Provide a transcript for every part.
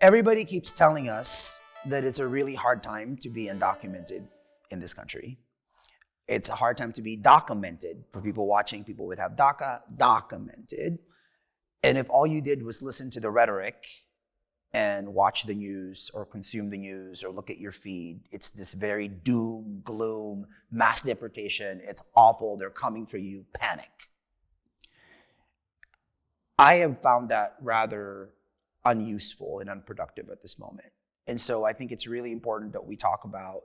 everybody keeps telling us that it's a really hard time to be undocumented in this country. It's a hard time to be documented. For people watching, people would have DACA, documented. And if all you did was listen to the rhetoric and watch the news or consume the news or look at your feed, it's this very doom, gloom, mass deportation. It's awful. They're coming for you. Panic. I have found that rather unuseful and unproductive at this moment. And so I think it's really important that we talk about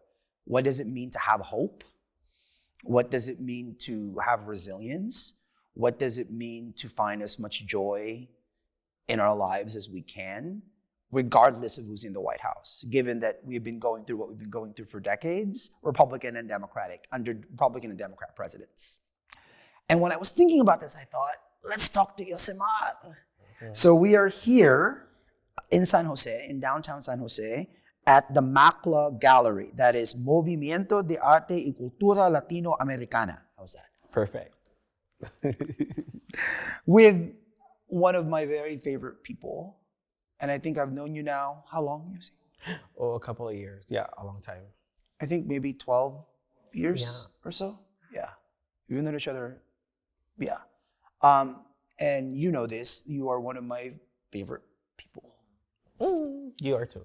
what does it mean to have hope? What does it mean to have resilience? What does it mean to find as much joy in our lives as we can, regardless of who's in the White House, given that we've been going through what we've been going through for decades, Republican and Democratic, under Republican and Democrat presidents. And when I was thinking about this, I thought, let's talk to Yosimar. Okay. So we are here in San Jose, in downtown San Jose, at the MACLA gallery. That is Movimiento de Arte y Cultura Latino Americana. How's that? Perfect. With one of my very favorite people. And I think I've known you now, how long, Yosi? Oh, a couple of years. Yeah, a long time. I think maybe 12 years or so. Yeah. We've known each other. Yeah. And you know this, you are one of my favorite people. You are too.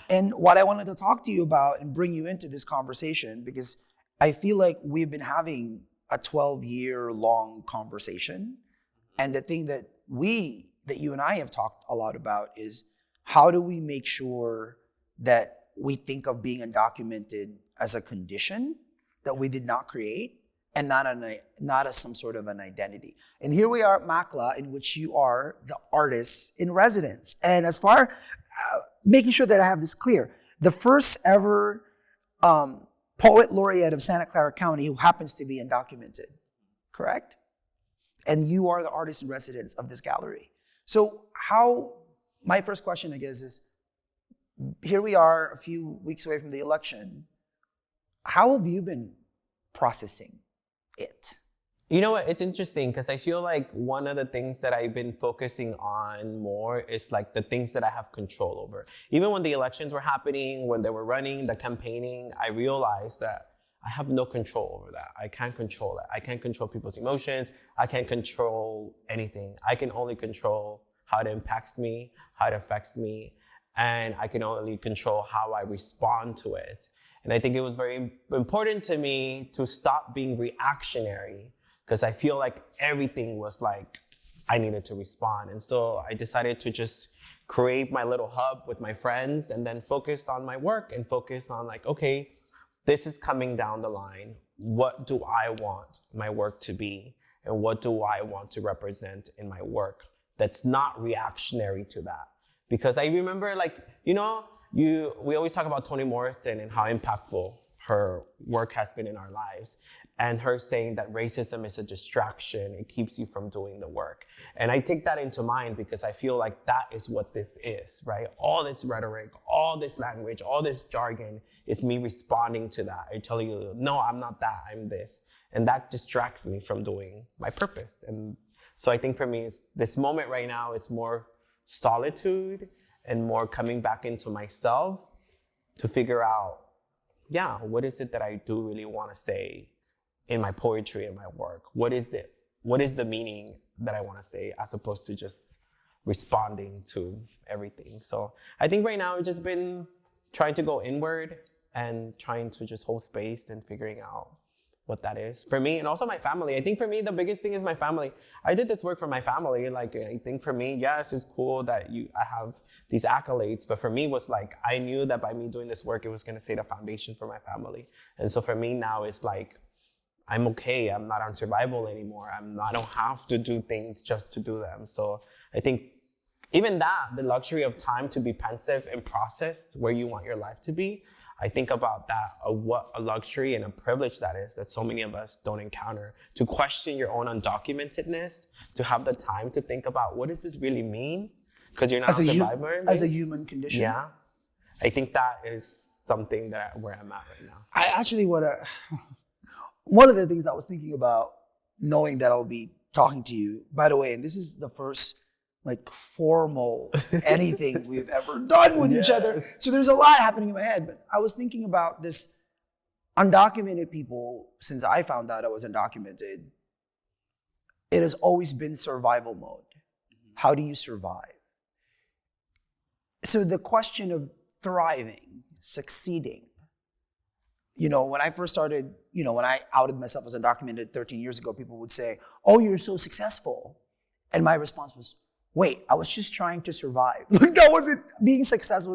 And what I wanted to talk to you about and bring you into this conversation, because I feel like we've been having a 12-year-long conversation. And the thing that you and I have talked a lot about is how do we make sure that we think of being undocumented as a condition that we did not create and not as some sort of an identity. And here we are at MACLA, in which you are the artist in residence. And as far, making sure that I have this clear, the first ever poet laureate of Santa Clara County who happens to be undocumented, correct? And you are the artist in residence of this gallery. So my first question, I guess, is, here we are a few weeks away from the election. How have you been processing it? You know what? It's interesting because I feel like one of the things that I've been focusing on more is like the things that I have control over. Even when the elections were happening, when they were running, the campaigning, I realized that I have no control over that. I can't control that. I can't control people's emotions. I can't control anything. I can only control how it impacts me, how it affects me, and I can only control how I respond to it. And I think it was very important to me to stop being reactionary because I feel like everything was like I needed to respond. And so I decided to just create my little hub with my friends and then focus on my work and focus on like, okay, this is coming down the line. What do I want my work to be? And what do I want to represent in my work that's not reactionary to that? Because I remember like, we always talk about Toni Morrison and how impactful her work has been in our lives. And her saying that racism is a distraction. It keeps you from doing the work. And I take that into mind because I feel like that is what this is, right? All this rhetoric, all this language, all this jargon is me responding to that. I tell you, no, I'm not that, I'm this. And that distracts me from doing my purpose. And so I think for me, this moment right now, it's more solitude and more coming back into myself to figure out, what is it that I do really want to say in my poetry and my work? What is it? What is the meaning that I want to say as opposed to just responding to everything? So I think right now I've just been trying to go inward and trying to just hold space and figuring out what that is for me and also my family. I think for me, the biggest thing is my family. I did this work for my family. Like, I think for me, yes, it's cool that I have these accolades, but for me was like, I knew that by me doing this work, it was going to set a foundation for my family. And so for me now, it's like, I'm okay. I'm not on survival anymore. I don't have to do things just to do them. So I think even that, the luxury of time to be pensive and process where you want your life to be, I think about that, what a luxury and a privilege that is that so many of us don't encounter. To question your own undocumentedness, to have the time to think about what does this really mean? Because you're not a survivor. As a human condition. Yeah. I think that is something where I'm at right now. I actually one of the things I was thinking about knowing that I'll be talking to you, by the way, and this is the first like formal anything we've ever done with each other. So there's a lot happening in my head. But I was thinking about this undocumented people since I found out I was undocumented. It has always been survival mode. How do you survive? So the question of thriving, succeeding, when I first started, when I outed myself as undocumented 13 years ago, people would say, oh, you're so successful. And my response was, wait, I was just trying to survive. Like that wasn't being success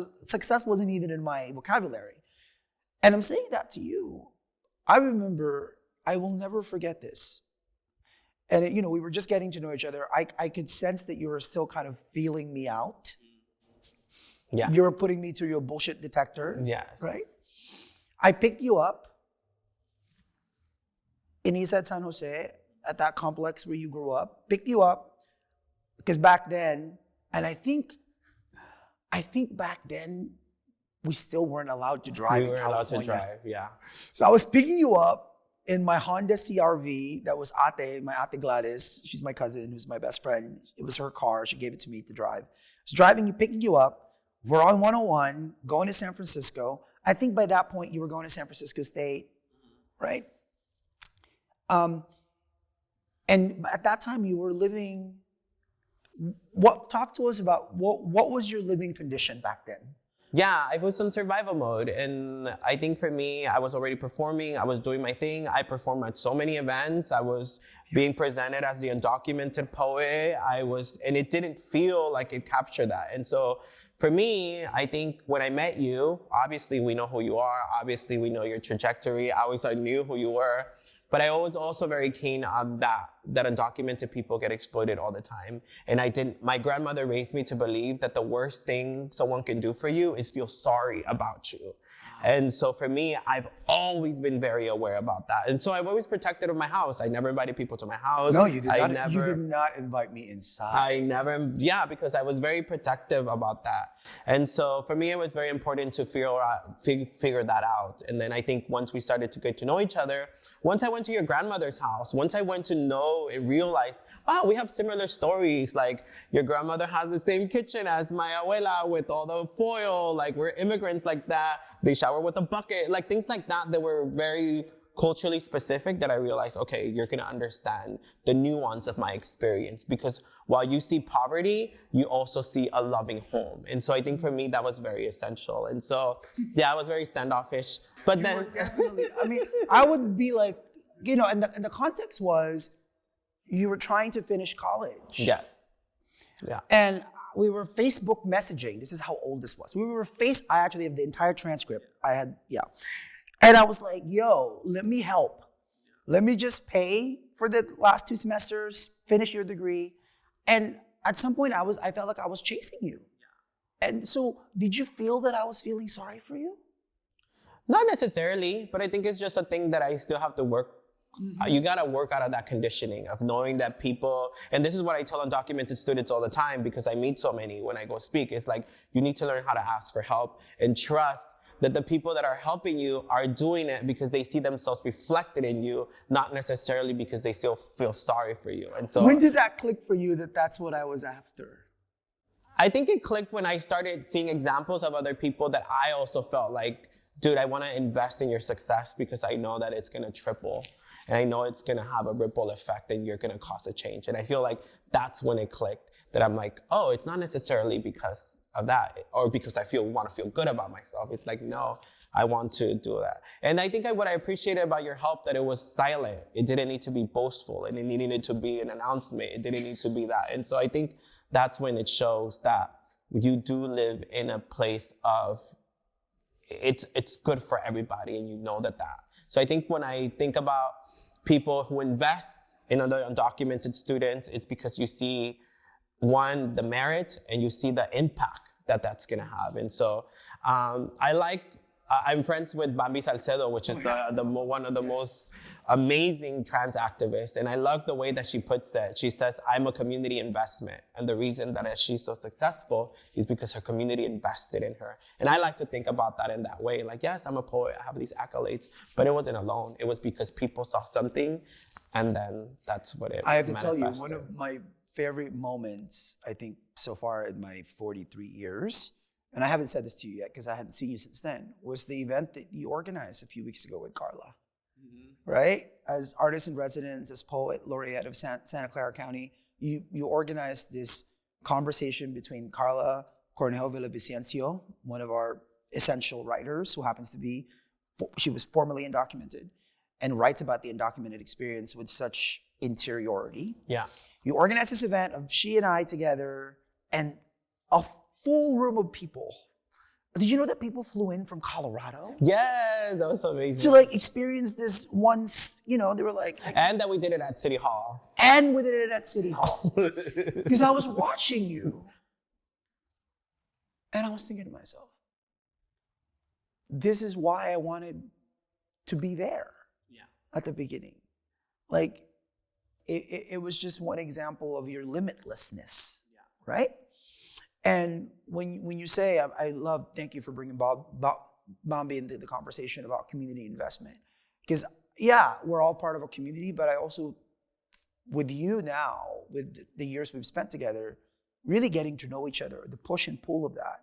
wasn't even in my vocabulary. And I'm saying that to you. I remember, I will never forget this. And we were just getting to know each other. I could sense that you were still kind of feeling me out. Yeah. You were putting me through your bullshit detector. Yes. Right? I picked you up in East San Jose at that complex where you grew up. Picked you up because back then, and I think back then we still weren't allowed to drive. We weren't allowed to drive. Yeah. So I was picking you up in my Honda CRV that was Arte, my Ate Gladys. She's my cousin, who's my best friend. It was her car. She gave it to me to drive. I was driving you, picking you up. We're on 101, going to San Francisco. I think by that point you were going to San Francisco State, right? And at that time you were living. Talk to us about what was your living condition back then? Yeah, I was in survival mode. And I think for me, I was already performing. I was doing my thing. I performed at so many events. I was being presented as the undocumented poet. And it didn't feel like it captured that. And so for me, I think when I met you, obviously we know who you are. Obviously we know your trajectory. I knew who you were. But I was also very keen on that undocumented people get exploited all the time. And my grandmother raised me to believe that the worst thing someone can do for you is feel sorry about you. And so for me, I've always been very aware about that. And so I've always protected of my house. I never invited people to my house. No, you did not. You did not invite me inside. Because I was very protective about that. And so for me, it was very important to figure that out. And then I think once we started to get to know each other, once I went to your grandmother's house, once I went to know in real life, wow, we have similar stories. Like your grandmother has the same kitchen as my abuela with all the foil. Like we're immigrants like that. They shower with a bucket. Like things like that were very culturally specific that I realized, okay, you're gonna understand the nuance of my experience. Because while you see poverty, you also see a loving home. And so I think for me, that was very essential. And so, yeah, I was very standoffish. But then definitely, I would be like, and the context was you were trying to finish college. Yes. Yeah. And we were Facebook messaging. This is how old this was. I actually have the entire transcript. And I was like, yo, let me help. Let me just pay for the last 2 semesters, finish your degree. And at some point I felt like I was chasing you. And so did you feel that I was feeling sorry for you? Not necessarily, but I think it's just a thing that I still have to work. You got to work out of that conditioning of knowing that people, and this is what I tell undocumented students all the time because I meet so many when I go speak. It's like, you need to learn how to ask for help and trust that the people that are helping you are doing it because they see themselves reflected in you, not necessarily because they still feel sorry for you. And so, when did that click for you that that's what I was after? I think it clicked when I started seeing examples of other people that I also felt like, dude, I want to invest in your success because I know that it's going to triple. And I know it's going to have a ripple effect and you're going to cause a change. And I feel like that's when it clicked, that I'm like, oh, it's not necessarily because of that or because I want to feel good about myself. It's like, no, I want to do that. And I think what I appreciated about your help, that it was silent. It didn't need to be boastful and it needed to be an announcement. It didn't need to be that. And so I think that's when it shows that you do live in a place of it's good for everybody and you know that. So I think when I think about people who invest in other undocumented students, it's because you see, one, the merit and you see the impact that that's gonna have. And so I'm friends with Bambi Salcedo, which is one of the most amazing trans activists. And I love the way that she puts it. She says, I'm a community investment. And the reason that she's so successful is because her community invested in her. And I like to think about that in that way. Like, yes, I'm a poet, I have these accolades, but it wasn't alone. It was because people saw something and then that's what it I have to manifested. tell you, one of my favorite moments, I think, so far in my 43 years, and I haven't said this to you yet because I hadn't seen you since then, was the event that you organized a few weeks ago with Carla, right? As artist in residence, as poet laureate of Santa Clara County, you organized this conversation between Carla Cornejo Villavicencio, one of our essential writers who happens to be, she was formerly undocumented and writes about the undocumented experience with such interiority. Yeah. You organized this event of she and I together and a full room of people. Did you know that people flew in from Colorado? Yeah, that was so amazing. To like experience this once, you know, they were like. And that we did it at City Hall. And we did it at City Hall. Because I was watching you. And I was thinking to myself, this is why I wanted to be there at the beginning. Like, it was just one example of your limitlessness, right? And when you say, I love, thank you for bringing Bambi into the conversation about community investment. Because, yeah, we're all part of a community, but I also, with you now, with the years we've spent together, really getting to know each other, the push and pull of that,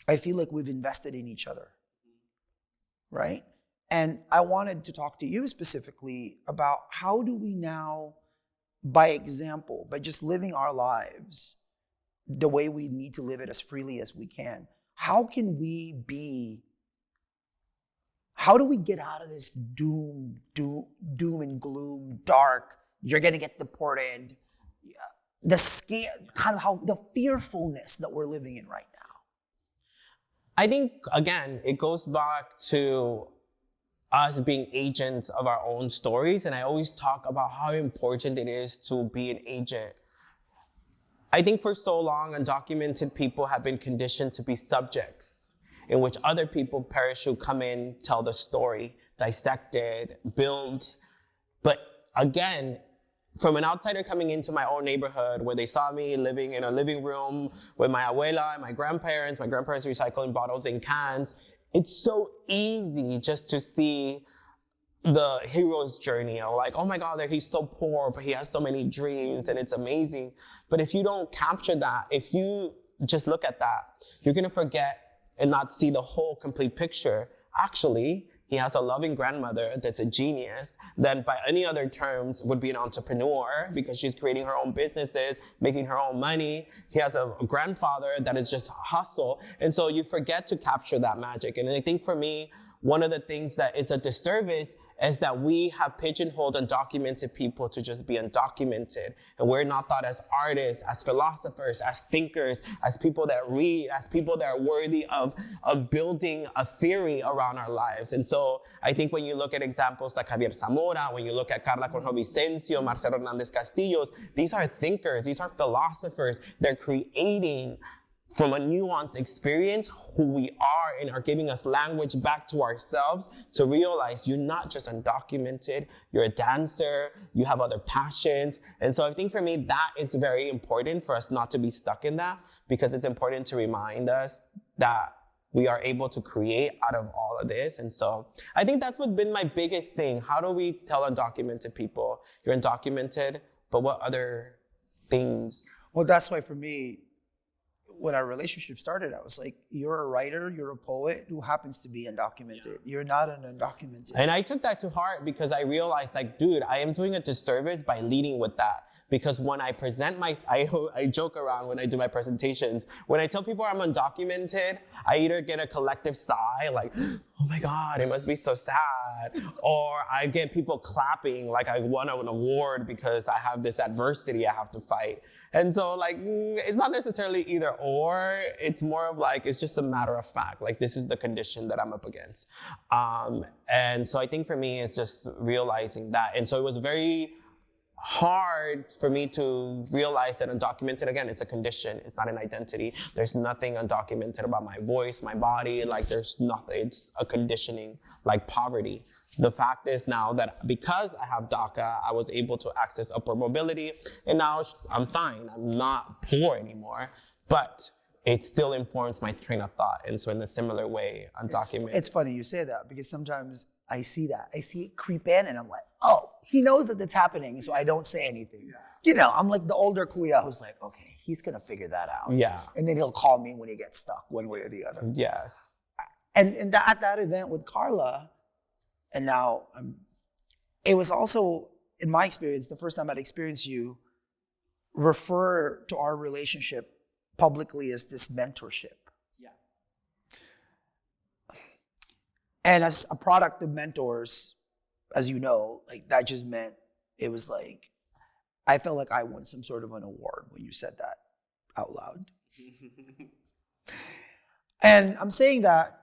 I feel like we've invested in each other, right? And I wanted to talk to you specifically about how do we now, by example, by just living our lives the way we need to live it as freely as we can, how do we get out of this doom and gloom, dark, you're gonna get deported, the scare, kind of how the fearfulness that we're living in right now? I think, again, it goes back to us being agents of our own stories. And I always talk about how important it is to be an agent. I think for so long, undocumented people have been conditioned to be subjects in which other people parachute, come in, tell the story, dissect it, build. But again, from an outsider coming into my own neighborhood where they saw me living in a living room with my abuela and my grandparents recycling bottles and cans, it's so easy just to see the hero's journey of like, oh my God, he's so poor, but he has so many dreams and it's amazing. But if you don't capture that, if you just look at that, you're gonna forget and not see the whole complete picture. Actually, he has a loving grandmother that's a genius, that by any other terms would be an entrepreneur because she's creating her own businesses, making her own money. He has a grandfather that is just hustle. And so you forget to capture that magic. And I think for me, one of the things that is a disservice is that we have pigeonholed undocumented people to just be undocumented. And we're not thought as artists, as philosophers, as thinkers, as people that read, as people that are worthy of building a theory around our lives. And so I think when you look at examples like Javier Zamora, when you look at Carla Cornejo Vicencio, Marcelo Hernandez Castillos, these are thinkers, these are philosophers. They're creating from a nuanced experience who we are and are giving us language back to ourselves to realize you're not just undocumented, you're a dancer, you have other passions. And so I think for me, that is very important for us not to be stuck in that, because it's important to remind us that we are able to create out of all of this. And so I think that's what's been my biggest thing. How do we tell undocumented people, you're undocumented, but what other things? Well, that's why for me, when our relationship started, I was like, you're a writer, you're a poet who happens to be undocumented. Yeah. You're not an undocumented. And I took that to heart because I realized, like, dude, I am doing a disservice by leading with that. Because when I present I joke around when I do my presentations. When I tell people I'm undocumented, I either get a collective sigh, like, oh my God, it must be so sad. Or I get people clapping like I won an award because I have this adversity I have to fight. And so like, it's not necessarily either or, it's more of like, it's just a matter of fact. Like, this is the condition that I'm up against. And so I think for me, it's just realizing that. And so it was very hard for me to realize that undocumented, again, it's a condition, it's not an identity. There's nothing undocumented about my voice, my body, like there's nothing, it's a conditioning, like poverty. The fact is now that because I have DACA, I was able to access upward mobility, and now I'm fine, I'm not poor anymore, but it still informs my train of thought. And so in a similar way, undocumented. It's funny you say that, because sometimes I see that. I see it creep in and I'm like, oh, he knows that it's happening, so I don't say anything. Yeah. You know, I'm like the older kuya who's like, okay, he's gonna figure that out. Yeah. And then he'll call me when he gets stuck one way or the other. Yes. And at that event with Carla, and now it was also, in my experience, the first time I'd experienced you refer to our relationship publicly as this mentorship. Yeah. And as a product of mentors, as you know, like that just meant it was like, I felt like I won some sort of an award when you said that out loud. And I'm saying that,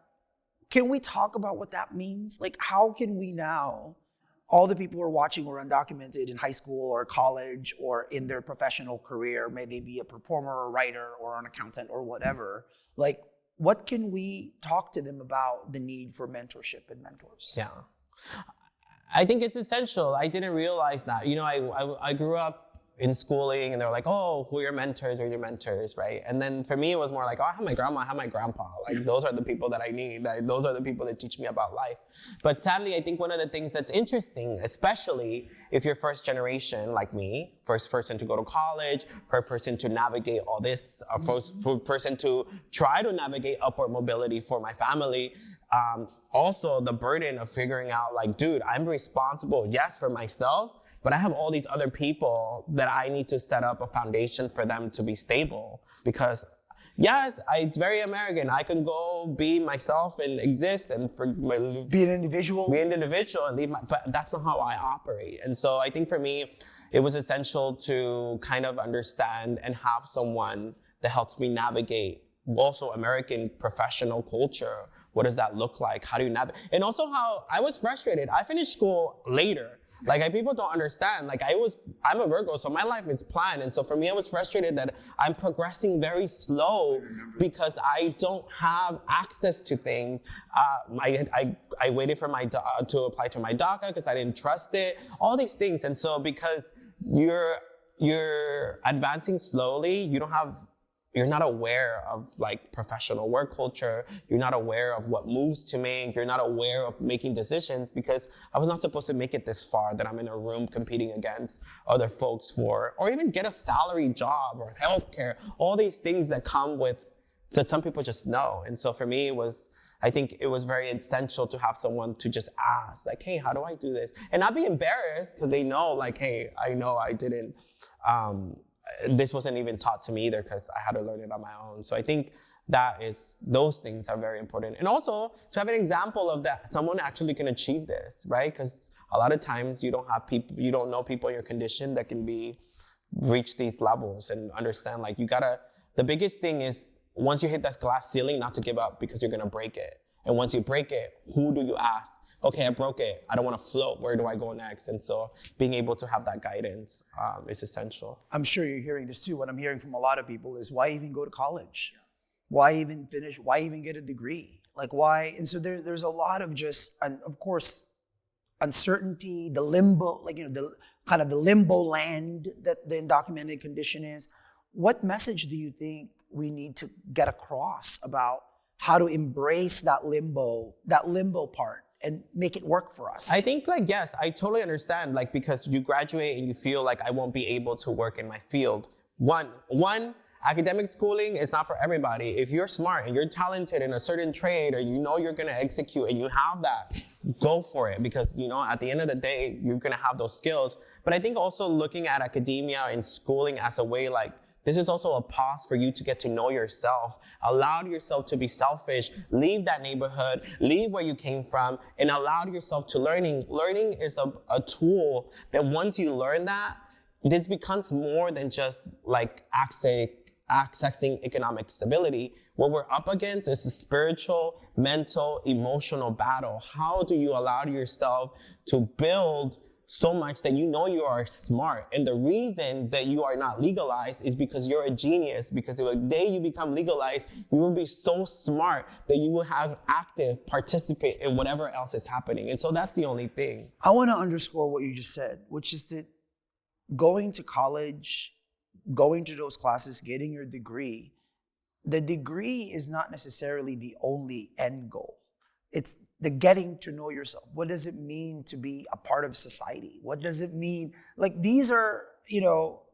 can we talk about what that means? Like, how can we now, all the people who are watching who are undocumented in high school or college or in their professional career, may they be a performer or writer or an accountant or whatever, like, what can we talk to them about the need for mentorship and mentors? Yeah. I think it's essential. I didn't realize that. You know, I grew up in schooling and they're like, oh, who are your mentors? Or your mentors, right? And then for me, it was more like, oh, I have my grandma, I have my grandpa. Like, those are the people that I need. Like, those are the people that teach me about life. But sadly, I think one of the things that's interesting, especially if you're first generation like me, first person to go to college, first person to navigate all this, first person to try to navigate upward mobility for my family, also the burden of figuring out like, dude, I'm responsible, yes, for myself, but I have all these other people that I need to set up a foundation for them to be stable. Because yes, it's very American. I can go be myself and exist and be an individual. And leave but that's not how I operate. And so I think for me, it was essential to kind of understand and have someone that helps me navigate also American professional culture. What does that look like? How do you navigate? And also how I was frustrated. I finished school later. Like, people don't understand. Like, I'm a Virgo, so my life is planned. And so for me, I was frustrated that I'm progressing very slow because I don't have access to things. I waited for to apply to my DACA because I didn't trust it. All these things. And so because you're advancing slowly, you're not aware of like professional work culture. You're not aware of what moves to make. You're not aware of making decisions because I was not supposed to make it this far that I'm in a room competing against other folks or even get a salary job or healthcare, all these things that come with, that some people just know. And so for me, I think it was very essential to have someone to just ask, like, hey, how do I do this? And not be embarrassed because they know like, hey, I know I didn't, this wasn't even taught to me either because I had to learn it on my own. So I think those things are very important. And also to have an example of that, someone actually can achieve this, right? Because a lot of times you don't know people in your condition that can reach these levels and understand like the biggest thing is once you hit that glass ceiling, not to give up because you're gonna break it. And once you break it, who do you ask? Okay, I broke it. I don't want to float. Where do I go next? And so being able to have that guidance is essential. I'm sure you're hearing this too. What I'm hearing from a lot of people is why even go to college? Why even finish? Why even get a degree? Like why? And so there's a lot of just, and of course, uncertainty, the limbo, like, the kind of the limbo land that the undocumented condition is. What message do you think we need to get across about how to embrace that limbo part and make it work for us? I think yes, I totally understand, because you graduate and you feel like I won't be able to work in my field. One, academic schooling is not for everybody. If you're smart and you're talented in a certain trade or you're gonna execute and you have that, go for it because, at the end of the day, you're gonna have those skills. But I think also looking at academia and schooling as a way this is also a pause for you to get to know yourself, allow yourself to be selfish, leave that neighborhood, leave where you came from, and allow yourself to learning. Learning is a tool that once you learn that, this becomes more than just accessing economic stability. What we're up against is a spiritual, mental, emotional battle. How do you allow yourself to build so much that you are smart? And the reason that you are not legalized is because you're a genius, because the day you become legalized, you will be so smart that you will have participate in whatever else is happening. And so that's the only thing. I want to underscore what you just said, which is that going to college, going to those classes, getting your degree, the degree is not necessarily the only end goal. the getting to know yourself. What does it mean to be a part of society? What does it mean? Like, these are,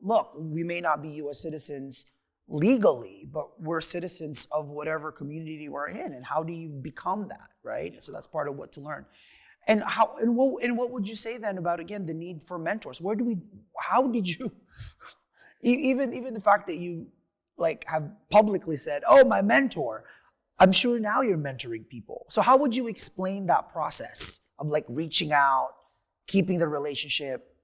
look, we may not be U.S. citizens legally, but we're citizens of whatever community we're in. And how do you become that, right? So that's part of what to learn. And what would you say then about, again, the need for mentors? How did you, even the fact that you like have publicly said, oh, my mentor, I'm sure now you're mentoring people. So how would you explain that process of like reaching out, keeping the relationship?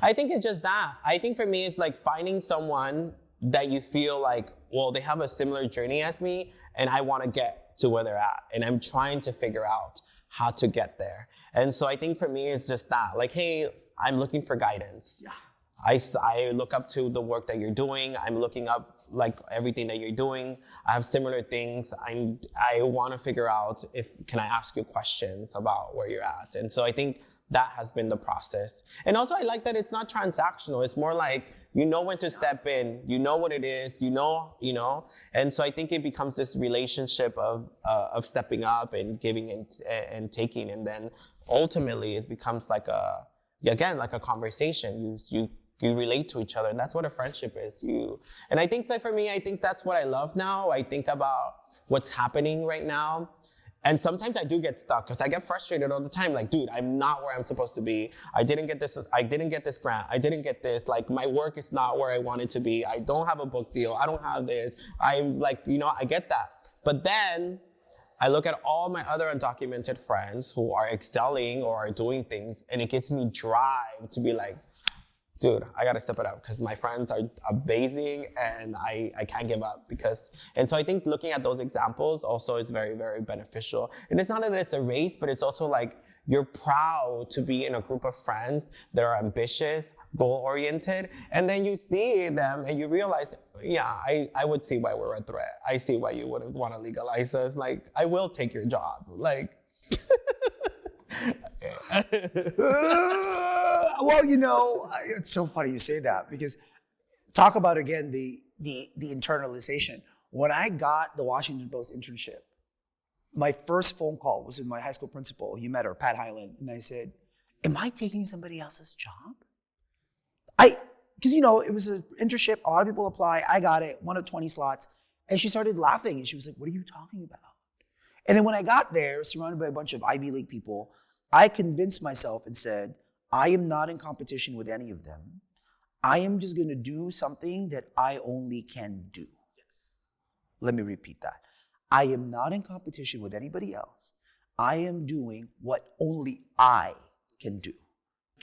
I think it's just that. I think for me, it's like finding someone that you feel like, well, they have a similar journey as me and I want to get to where they're at. And I'm trying to figure out how to get there. And so I think for me, it's just that. Like, hey, I'm looking for guidance. Yeah. I look up to the work that you're doing. I'm looking up like everything that you're doing. I have similar things. I want to figure out can I ask you questions about where you're at? And so I think that has been the process. And also I like that it's not transactional. It's more like, you know when to step in, you know what it is, you know. And so I think it becomes this relationship of stepping up and giving and taking. And then ultimately it becomes like a conversation. You relate to each other, and that's what a friendship is. And I think that for me, I think that's what I love now. I think about what's happening right now. And sometimes I do get stuck because I get frustrated all the time. Like, dude, I'm not where I'm supposed to be. I didn't get this grant. I didn't get this. Like, my work is not where I want it to be. I don't have a book deal. I don't have this. I'm like, I get that. But then I look at all my other undocumented friends who are excelling or are doing things, and it gives me drive to be like, dude, I gotta step it up because my friends are amazing and I can't give up and so I think looking at those examples also is very, very beneficial. And it's not that it's a race, but it's also like you're proud to be in a group of friends that are ambitious, goal-oriented, and then you see them and you realize, yeah, I would see why we're a threat. I see why you wouldn't want to legalize us. Like, I will take your job. Like, well, it's so funny you say that because talk about, again, the internalization. When I got the Washington Post internship, my first phone call was with my high school principal. You met her, Pat Hyland. And I said, am I taking somebody else's job? Because, it was an internship. A lot of people apply. I got it, one of 20 slots. And she started laughing. And she was like, what are you talking about? And then when I got there, surrounded by a bunch of Ivy League people, I convinced myself and said, I am not in competition with any of them. I am just going to do something that I only can do. Yes. Let me repeat that. I am not in competition with anybody else. I am doing what only I can do.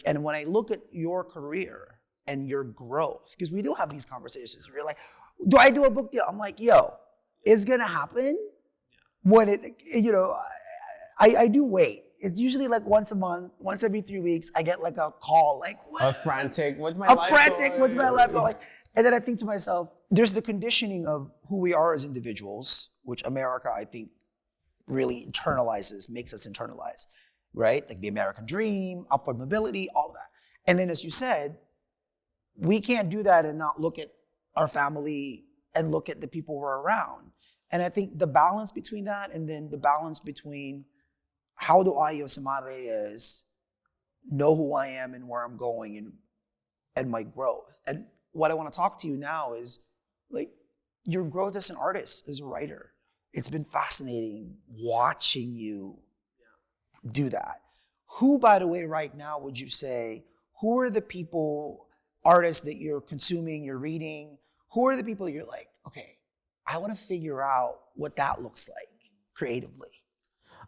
And when I look at your career and your growth, because we do have these conversations, we're like, do I do a book deal? I'm like, yo, it's going to happen when I do wait. It's usually like once a month, once every 3 weeks, I get like a call, like, what? What's my life going? And then I think to myself, there's the conditioning of who we are as individuals, which America, I think, really makes us internalize, right? Like the American dream, upward mobility, all of that. And then as you said, we can't do that and not look at our family and look at the people we're around. And I think the balance between that and then the balance between how do I, Yosimar Reyes, know who I am and where I'm going and my growth. And what I want to talk to you now is like your growth as an artist, as a writer. It's been fascinating watching you do that. Who, by the way, right now would you say, who are the people, artists that you're consuming, you're reading? Who are the people you're like, okay, I want to figure out what that looks like creatively?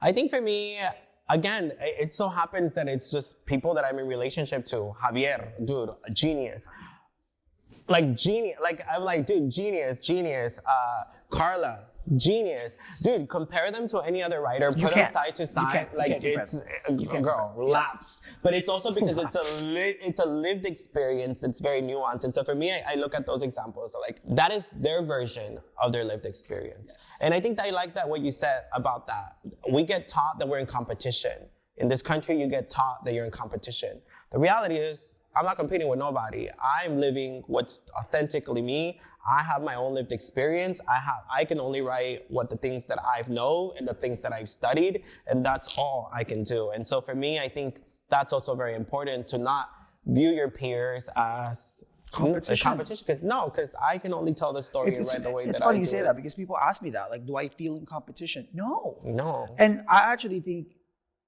I think for me, again, it so happens that it's just people that I'm in relationship to. Javier, dude, a genius. Like genius. Like I'm like, dude, genius. Carla, genious. Dude, compare them to any other writer, put them side to side. Girl, relax. But it's also because it's a lived experience. It's very nuanced. And so for me, I look at those examples like that is their version of their lived experience. Yes. And I think that I like that what you said about that. We get taught that we're in competition. In this country, you get taught that you're in competition. The reality is, I'm not competing with nobody. I'm living what's authentically me. I have my own lived experience. I can only write what the things that I've known and the things that I've studied, and that's all I can do. And so for me, I think that's also very important to not view your peers as competition. Because I can only tell the story and write the way that I do. It's funny you say that because people ask me that, like, do I feel in competition? No. No. And I actually think,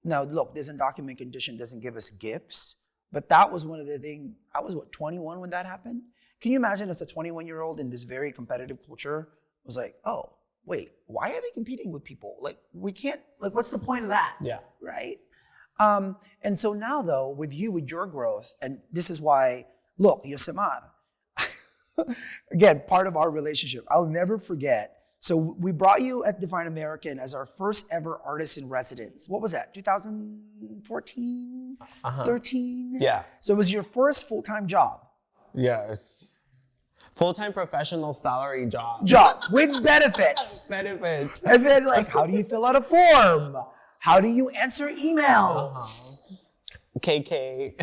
now look, this undocumented condition doesn't give us gifts, but that was one of the things. I was 21 when that happened? Can you imagine as a 21-year-old in this very competitive culture was like, oh, wait, why are they competing with people? Like, we can't, like, what's the point of that? Yeah. Right? And so now though, with your growth, and this is why, look, Yosimar, again, part of our relationship, I'll never forget. So we brought you at Divine American as our first ever artist in residence. What was that, 2014, 13? Yeah. So it was your first full-time job. Yes. Full-time professional salary job. With benefits. Benefits. And then like, how do you fill out a form? How do you answer emails? KK.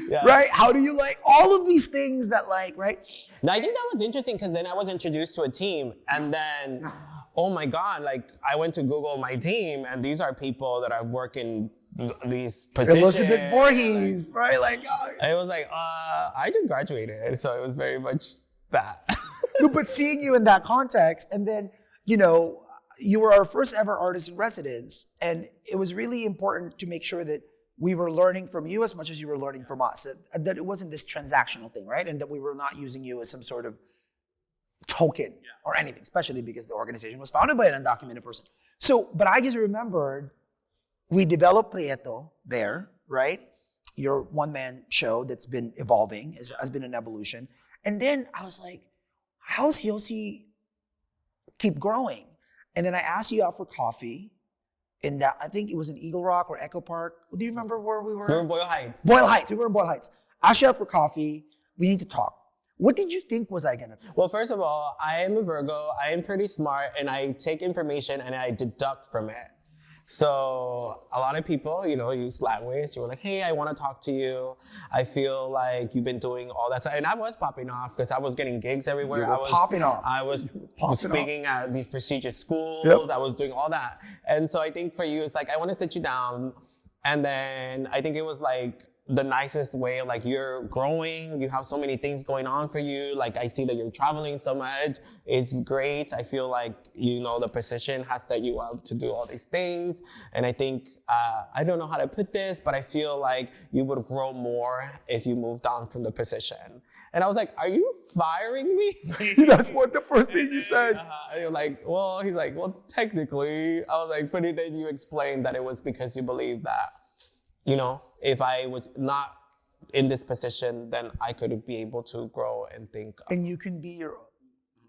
Yeah. Right? How do you like all of these things that like, right? Now, I think that was interesting because then I was introduced to a team and then, oh my God, like I went to Google my team and these are people that I've worked in these positions. Elizabeth Voorhees, right? Like, it was like, I just graduated. So it was very much that. But seeing you in that context and then, you know, you were our first ever artist in residence and it was really important to make sure that we were learning from you as much as you were learning from us. That it wasn't this transactional thing, right? And that we were not using you as some sort of token or anything, especially because the organization was founded by an undocumented person. So, but I just remembered we developed Prieto there, right? Your one-man show that's been evolving, has been an evolution. And then I was like, how's Yosi keep growing? And then I asked you out for coffee. In that, I think it was in Eagle Rock or Echo Park. Do you remember where we were? We were in Boyle Heights. We were in Boyle Heights. Asked you out for coffee. We need to talk. What did you think was I gonna do? Well, first of all, I am a Virgo. I am pretty smart, and I take information and I deduct from it. So a lot of people, you know, use language. You were like, hey, I want to talk to you. I feel like you've been doing all that stuff. And I was popping off because I was getting gigs everywhere. I was popping off. I was speaking at these prestigious schools. Yep. I was doing all that. And so I think for you, it's like, I want to sit you down. And then I think it was like the nicest way, like you're growing, you have so many things going on for you. Like I see that you're traveling so much. It's great. I feel like, you know, the position has set you up to do all these things. And I think, I don't know how to put this, but I feel like you would grow more if you moved on from the position. And I was like, are you firing me? That's what the first thing you said. And you're like, well, he's like, well, technically. I was like, but then you explained that it was because you believe that, you know, if I was not in this position, then I could be able to grow and think. And you can be your,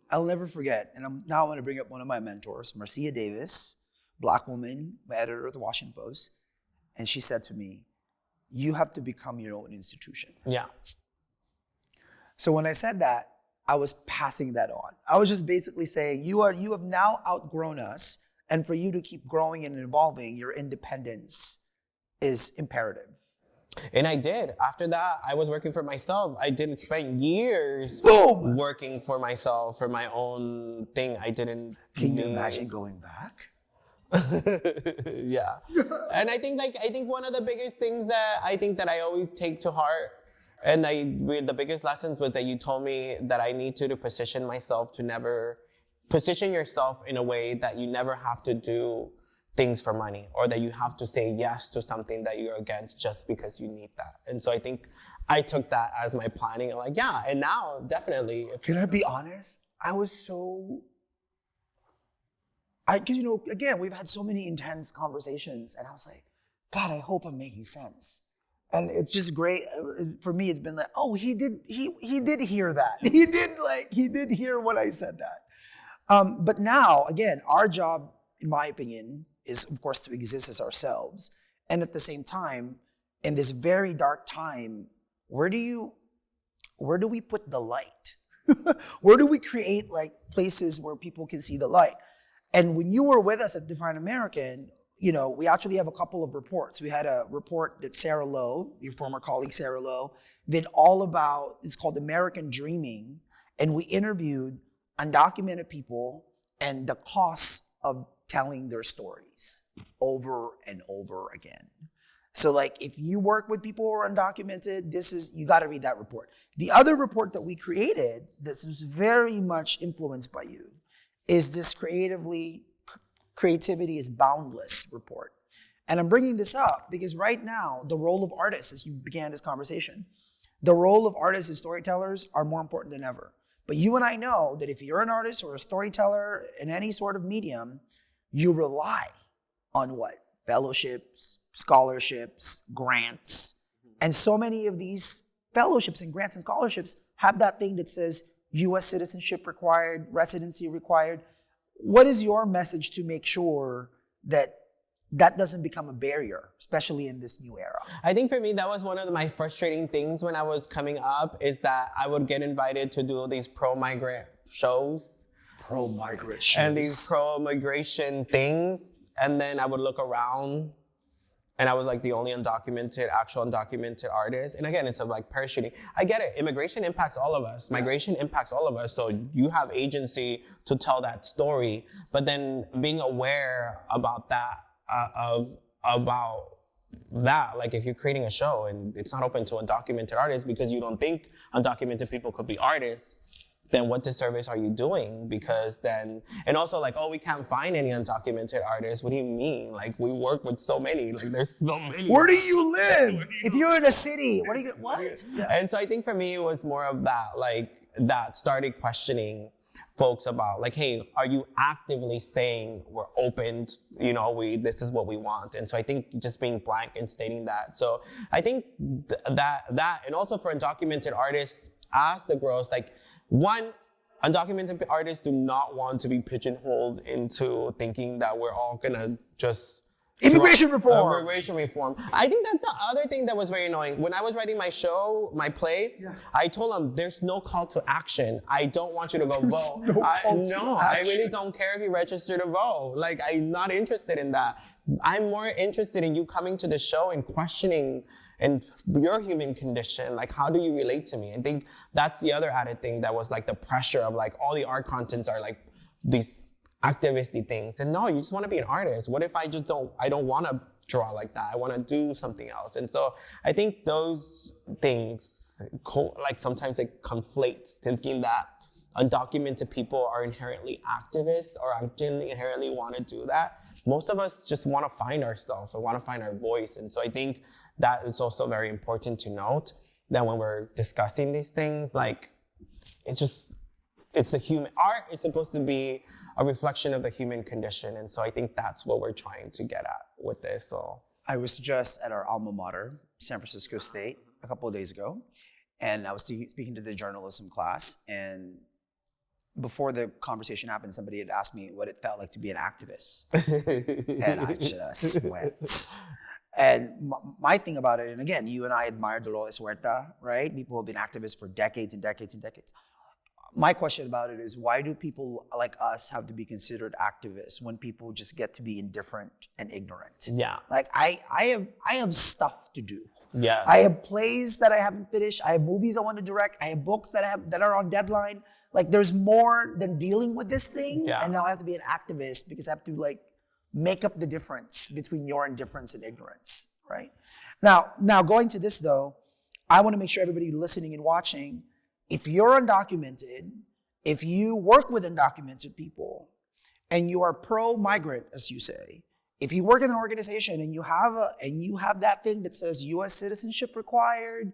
I'll never forget, and I'm now going to bring up one of my mentors, Marcia Davis, Black woman, my editor at the Washington Post. And she said to me, you have to become your own institution. Yeah. So when I said that, I was passing that on. I was just basically saying, you have now outgrown us, and for you to keep growing and evolving, your independence is imperative. And I did. After that, I was working for myself. I didn't spend years working for myself, for my own thing. I didn't. Can you imagine going back? Yeah. And I think one of the biggest things that I think that I always take to heart, and the biggest lessons was that you told me that I need to position myself to never position yourself in a way that you never have to do things for money, or that you have to say yes to something that you're against just because you need that. And so I think I took that as my planning. I'm like, yeah, and now definitely. Can I be honest? I was so, because, you know, again, we've had so many intense conversations, and I was like, God, I hope I'm making sense. And it's just great. For me, it's been like, oh, he did hear that. He did hear what I said that. But now, again, our job, in my opinion, is, of course, to exist as ourselves. And at the same time, in this very dark time, where do we put the light? Where do we create like places where people can see the light? And when you were with us at Divine American, you know, we actually have a couple of reports. We had a report that Sarah Lowe, your former colleague Sarah Lowe, did all about, it's called American Dreaming, And we interviewed undocumented people and the costs of telling their stories over and over again. So like if you work with people who are undocumented, you got to read that report. The other report that we created, this was very much influenced by you, is this Creativity is Boundless report. And I'm bringing this up because right now, the role of artists, as you began this conversation, the role of artists and storytellers are more important than ever. But you and I know that if you're an artist or a storyteller in any sort of medium, you rely on what? Fellowships, scholarships, grants. And so many of these fellowships and grants and scholarships have that thing that says U.S. citizenship required, residency required. What is your message to make sure that that doesn't become a barrier, especially in this new era? I think for me, that was one of my frustrating things when I was coming up, is that I would get invited to do these pro-migrant shows. Pro-migrant shows. And these pro-migration things. And then I would look around and I was like the only actual undocumented artist. And again, it's like parachuting. I get it. Immigration impacts all of us. Migration impacts all of us. So you have agency to tell that story. But then being aware about that, like if you're creating a show and it's not open to undocumented artists because you don't think undocumented people could be artists, then what disservice are you doing? Because then, and also like, oh, we can't find any undocumented artists. What do you mean? Like we work with so many, like there's so many. Where do you live? If you're in a city, what? Yeah. And so I think for me, it was more of that, like that started questioning folks about like, hey, are you actively saying we're open, this is what we want? And so I think just being blank and stating that. So I think that, and also for undocumented artists, ask the girls, like, one, undocumented artists do not want to be pigeonholed into thinking that we're all gonna just Immigration reform. Immigration reform. I think that's the other thing that was very annoying. When I was writing my show, my play, I told them there's no call to action. I don't want you to go vote. I really don't care if you register to vote. Like, I'm not interested in that. I'm more interested in you coming to the show and questioning and your human condition. Like, how do you relate to me? I think that's the other added thing that was like the pressure of like all the art contents are like these activisty things. And no, you just want to be an artist. What if I don't want to draw like that? I want to do something else. And so I think those things, like sometimes it conflates, thinking that undocumented people are inherently activists or inherently want to do that. Most of us just want to find ourselves or want to find our voice. And so I think that is also very important to note that when we're discussing these things, like it's the human, art is supposed to be a reflection of the human condition. And so I think that's what we're trying to get at with this. So I was just at our alma mater, San Francisco State, a couple of days ago, and I was speaking to the journalism class, and before the conversation happened, somebody had asked me what it felt like to be an activist. And I just went. And my thing about it, and again, you and I admire Dolores Huerta, right? People have been activists for decades and decades and decades. My question about it is, why do people like us have to be considered activists when people just get to be indifferent and ignorant? Yeah. Like I have stuff to do. Yeah. I have plays that I haven't finished. I have movies I want to direct. I have books that are on deadline. Like there's more than dealing with this thing. Yeah. And now I have to be an activist because I have to like make up the difference between your indifference and ignorance, right? Now going to this though, I want to make sure everybody listening and watching, if you're undocumented, if you work with undocumented people, and you are pro-migrant, as you say, if you work in an organization and you have that thing that says U.S. citizenship required,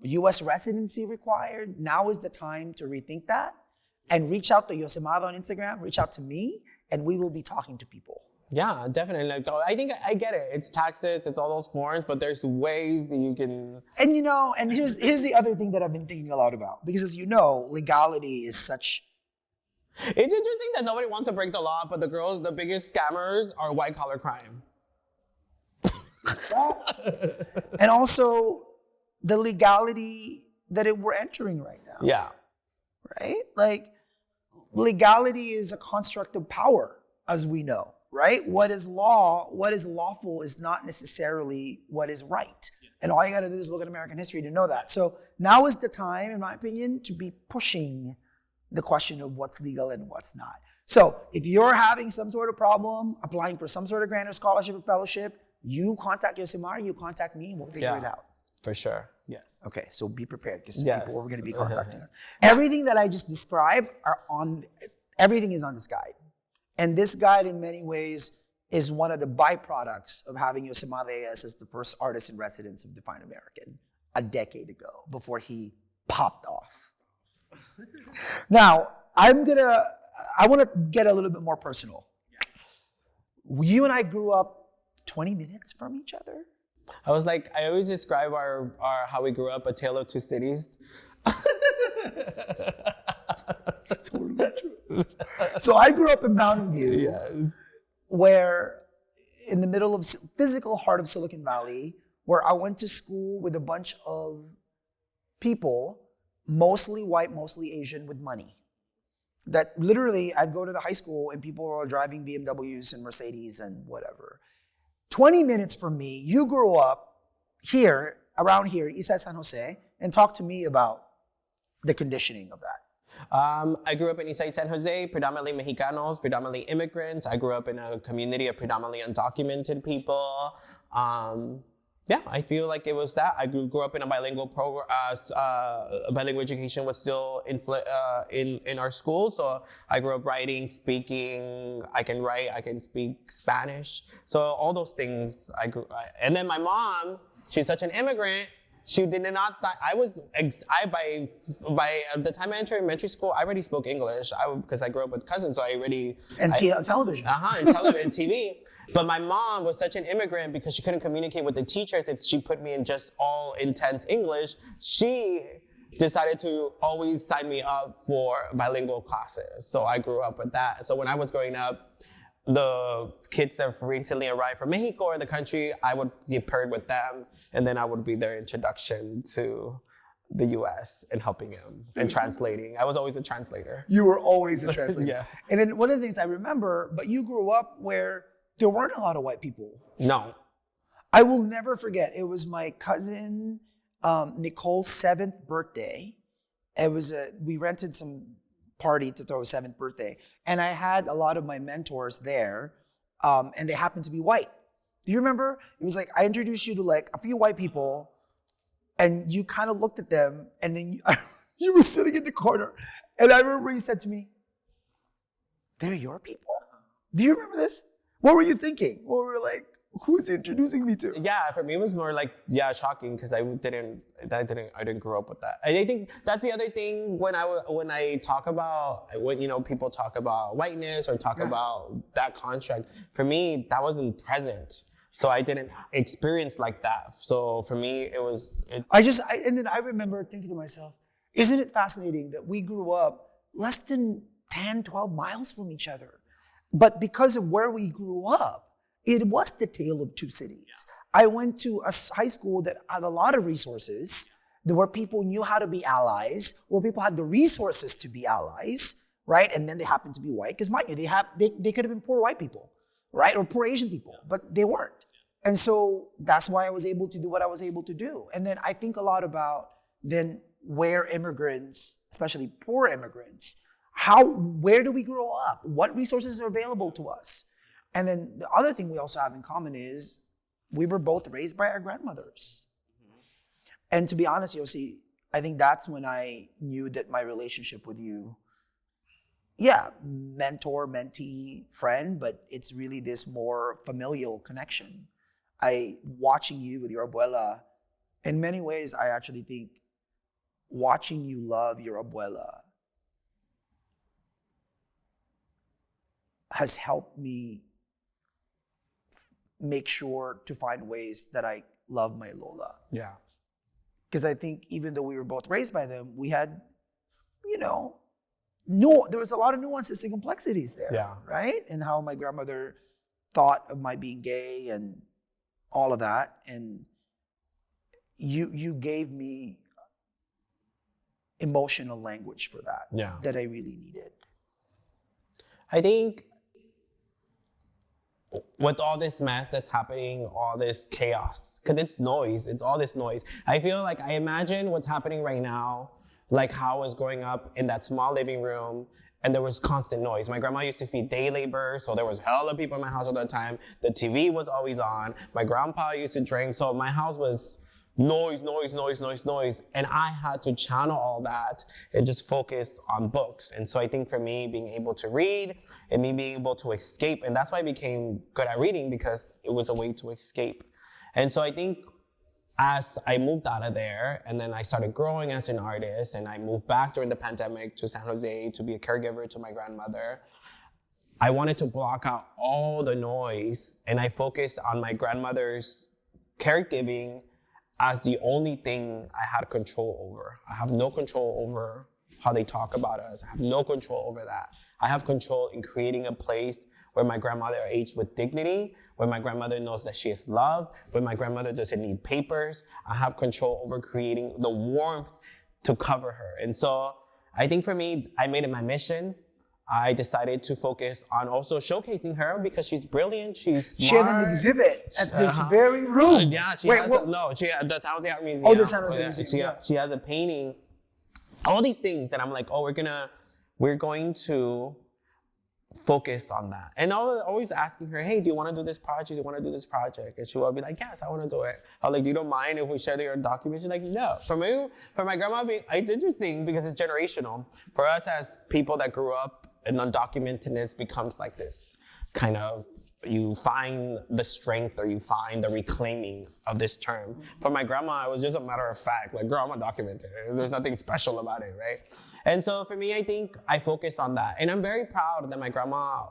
U.S. residency required, now is the time to rethink that and reach out to Yosimar on Instagram, reach out to me, and we will be talking to people. Yeah, definitely. Like, I think I get it. It's taxes, it's all those forms, but there's ways that you can. And and here's the other thing that I've been thinking a lot about, because as you know, legality is such. It's interesting that nobody wants to break the law, but the biggest scammers are white collar crime. And also the legality that we're entering right now. Yeah. Right? Like legality is a construct of power, as we know. Right? What is lawful is not necessarily what is right. And all you got to do is look at American history to know that. So now is the time, in my opinion, to be pushing the question of what's legal and what's not. So if you're having some sort of problem applying for some sort of grant or scholarship or fellowship, you contact Yosimar, you contact me, and we'll figure it out. For sure. Yes. Okay, so be prepared because Yes. people are going to be contacting us. Everything that I just described everything is on this guide. And this guide in many ways is one of the byproducts of having Yosimar Reyes as the first artist in residence of Define American a decade ago before he popped off. Now, I want to get a little bit more personal. You and I grew up 20 minutes from each other. I always describe our how we grew up, a tale of two cities. It's totally true. So I grew up in Mountain View, Yes. where in the middle of physical heart of Silicon Valley, where I went to school with a bunch of people, mostly white, mostly Asian, with money. That literally, I'd go to the high school and people were driving BMWs and Mercedes and whatever. 20 minutes from me, you grew up here, around here, Eastside San Jose, and talk to me about the conditioning of that. I grew up in Eastside San Jose, predominantly Mexicanos, predominantly immigrants. I grew up in a community of predominantly undocumented people. Yeah, I feel like it was that. I grew up in a bilingual program. Bilingual education was still in our school. So I grew up writing, speaking. I can write. I can speak Spanish. So all those things and then my mom, she's such an immigrant. She did not sign. By the time I entered elementary school, I already spoke English. Because I grew up with cousins, so I already. And television. And television, TV. But my mom was such an immigrant because she couldn't communicate with the teachers if she put me in just all intense English. She decided to always sign me up for bilingual classes. So I grew up with that. So when I was growing up, the kids that recently arrived from Mexico or the country, I would get paired with them, and then I would be their introduction to the U.S. and helping him and translating. I was always a translator. You were always a translator. Yeah. And then one of the things I remember, but you grew up where there weren't a lot of white people. No. I will never forget. It was my cousin Nicole's 7th birthday. We rented some party to throw a 7th birthday. And I had a lot of my mentors there, and they happened to be white. Do you remember? It was like, I introduced you to like a few white people, and you kind of looked at them, and then you were sitting in the corner. And I remember you said to me, "They're your people?" Do you remember this? What were you thinking? What were like, who is introducing me to? Yeah, for me it was more like, shocking because I didn't grow up with that. And I think that's the other thing when people talk about whiteness or talk about that construct. For me, that wasn't present. So I didn't experience like that. So for me, and then I remember thinking to myself, isn't it fascinating that we grew up less than 10, 12 miles from each other? But because of where we grew up, it was the tale of two cities. I went to a high school that had a lot of resources, where people knew how to be allies, where people had the resources to be allies, right? And then they happened to be white, because mind you, they could have been poor white people, right? Or poor Asian people, but they weren't. And so that's why I was able to do what I was able to do. And then I think a lot about then where immigrants, especially poor immigrants, where do we grow up? What resources are available to us? And then the other thing we also have in common is we were both raised by our grandmothers. And to be honest, Yosi, I think that's when I knew that my relationship with you, mentor, mentee, friend, but it's really this more familial connection. Watching you with your abuela, in many ways, I actually think watching you love your abuela has helped me make sure to find ways that I love my Lola. Yeah. Because I think even though we were both raised by them, we had, there was a lot of nuances and complexities there, right? And how my grandmother thought of my being gay and all of that. And you gave me emotional language for that, that I really needed. I think with all this mess that's happening, all this chaos, because it's all this noise. I feel like I imagine what's happening right now like how I was growing up in that small living room and there was constant noise. My grandma used to feed day labor, so there was hella people in my house all the time. The TV was always on. My grandpa used to drink, so my house was noise. And I had to channel all that and just focus on books. And so I think for me, being able to read and me being able to escape, and that's why I became good at reading, because it was a way to escape. And so I think as I moved out of there, and then I started growing as an artist, and I moved back during the pandemic to San Jose to be a caregiver to my grandmother, I wanted to block out all the noise, and I focused on my grandmother's caregiving as the only thing I had control over. I have no control over how they talk about us. I have no control over that. I have control in creating a place where my grandmother aged with dignity, where my grandmother knows that she is loved, where my grandmother doesn't need papers. I have control over creating the warmth to cover her. And so I think for me, I made it my mission. I decided to focus on also showcasing her because she's brilliant, she's smart. She had an exhibit at this very room. Yeah, she has the San Jose Art Museum. Oh, the San Jose Museum. She has a painting. All these things, and I'm like, oh, we're going to focus on that. And always asking her, hey, do you want to do this project? Do you want to do this project? And she will be like, yes, I want to do it. I'm like, do you don't mind if we share your documents? She's like, no. For my grandma, it's interesting because it's generational. For us as people that grew up and undocumentedness becomes like this kind of, you find the strength or you find the reclaiming of this term. For my grandma, it was just a matter of fact, like, girl, I'm undocumented. There's nothing special about it, right? And so for me, I think I focused on that. And I'm very proud that my grandma,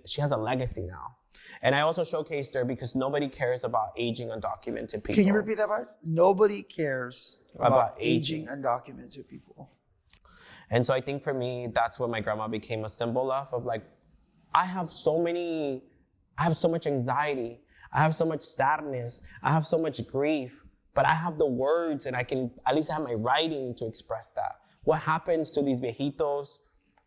she has a legacy now. And I also showcased her because nobody cares about aging undocumented people. Can you repeat that part? Nobody cares about aging undocumented people. And so I think for me, that's what my grandma became a symbol of like, I have so much anxiety. I have so much sadness. I have so much grief, but I have the words and I can at least have my writing to express that. What happens to these viejitos